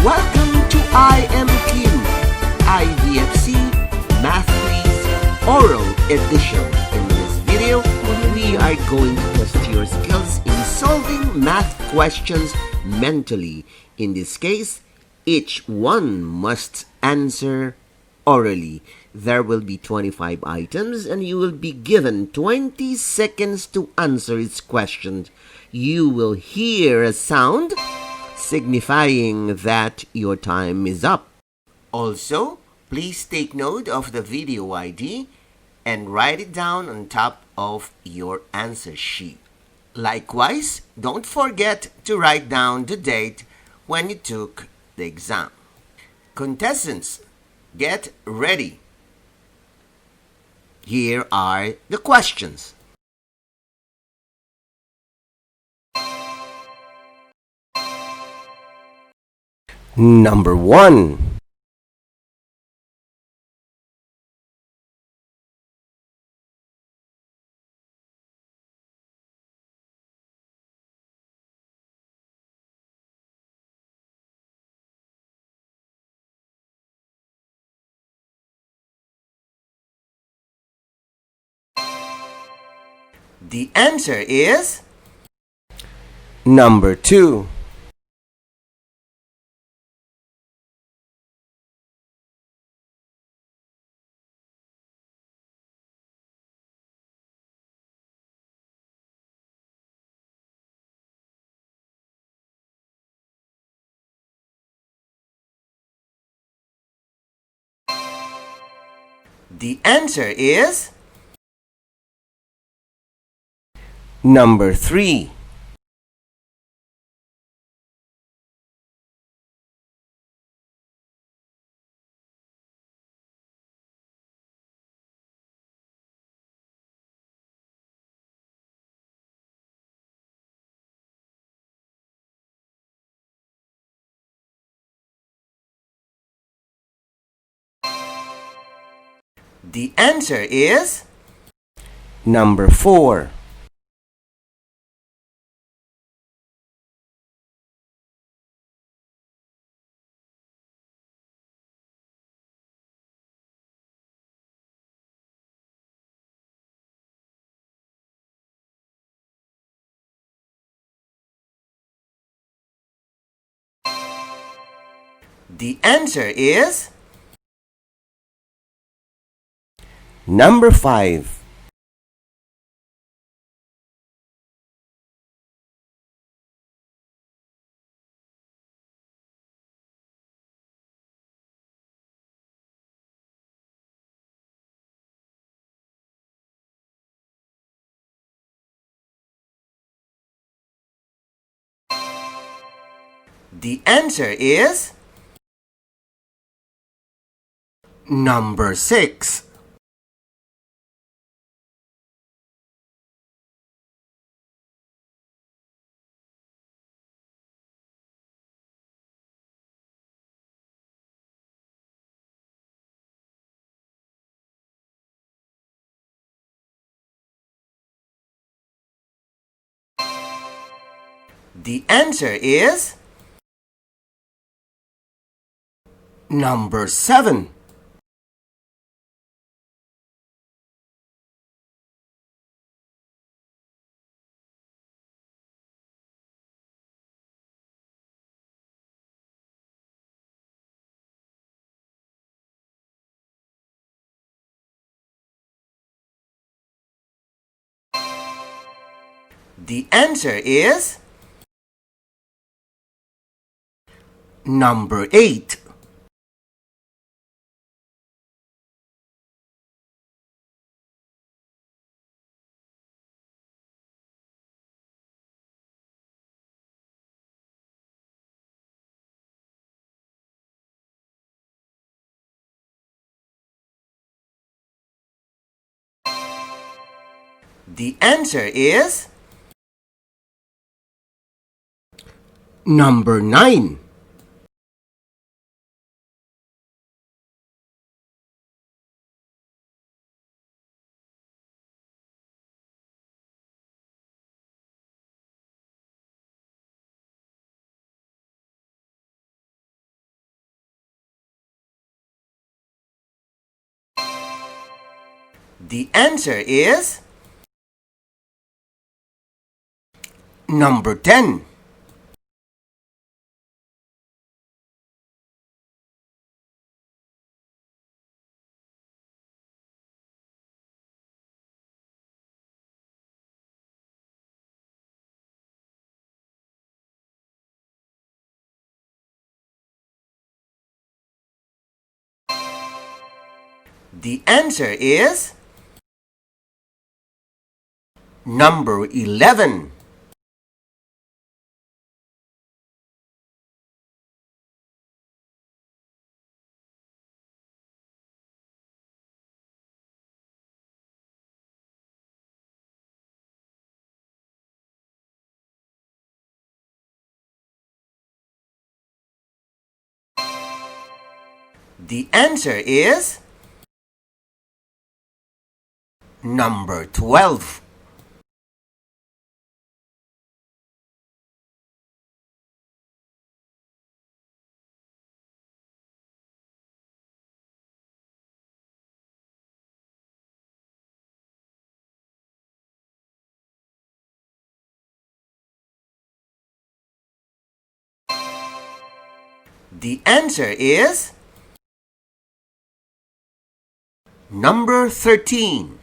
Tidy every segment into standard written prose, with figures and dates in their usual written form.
Welcome to IMQ, IDFC Math Quiz Oral Edition. In this video, we are going to test your skills in solving math questions mentally. In this case, each one must answer orally. There will be 25 items and you will be given 20 seconds to answer its questions. You will hear a sound signifying that your time is up. Also, please take note of the video ID and write it down on top of your answer sheet. Likewise, don't forget to write down the date when you took the exam. Contestants, get ready. Here are the questions. Number 1. The answer is number 2. The answer is number 3. The answer is number 4. The answer is number 5. The answer is number 6. The answer is number 7. The answer is number 8. The answer is number 9. The answer is number 10. The answer is number 11. The answer is number 12. The answer is number 13.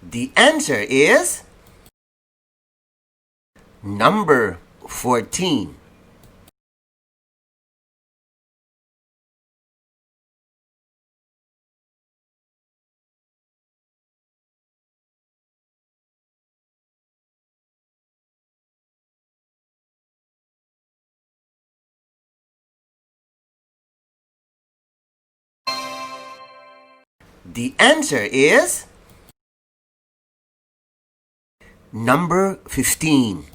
The answer is number 14. The answer is number 15.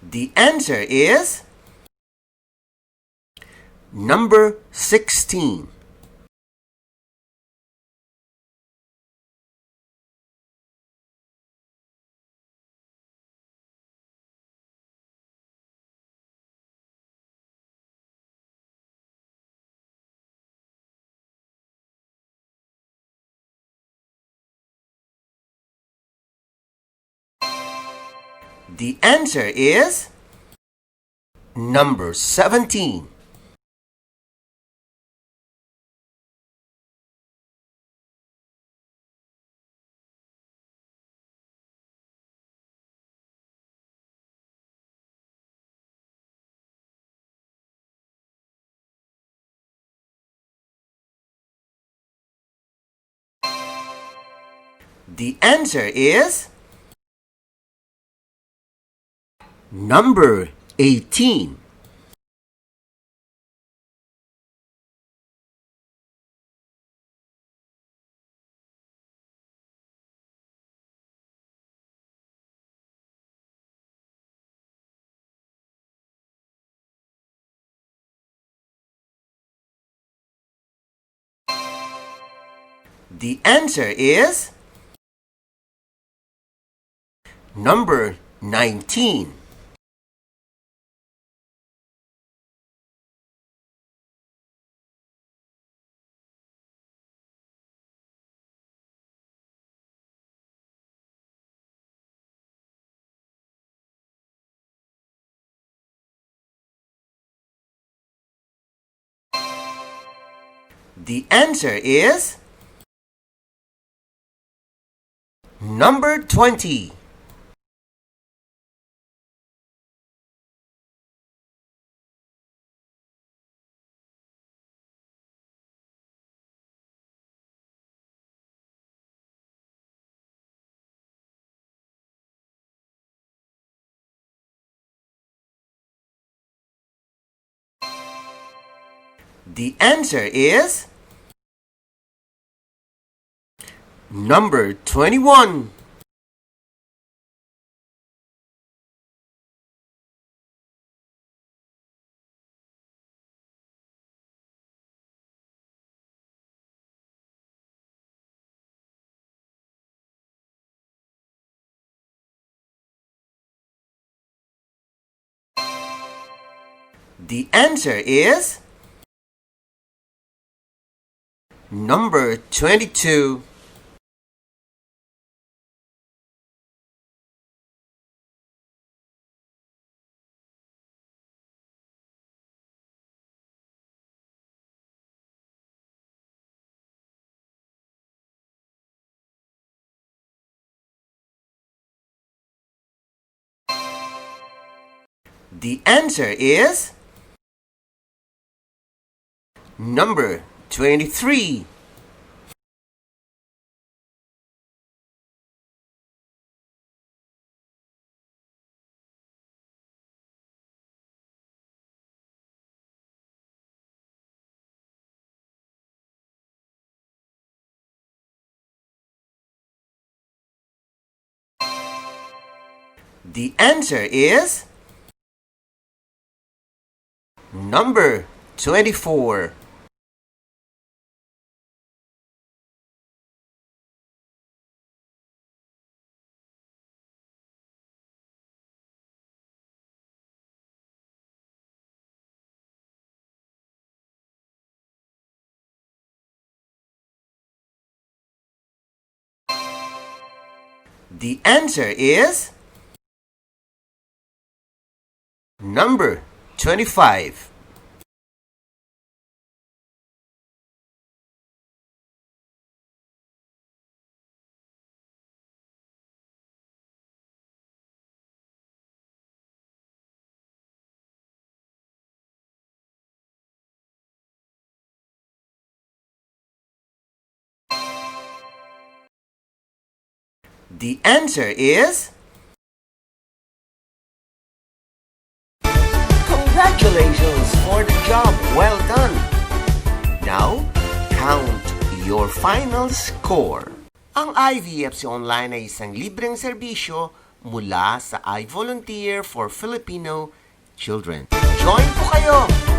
The answer is number 16. The answer is number 17. The answer is number 18. The answer is number 19. The answer is number 20. The answer is number 21. The answer is number 22. The answer is number 23. The answer is number 24. The answer is number 25. The answer is congratulations for the job well done. Now, count your final score. Ang IVFC Online ay isang libreng serbisyo mula sa I Volunteer for Filipino Children. Join po kayo!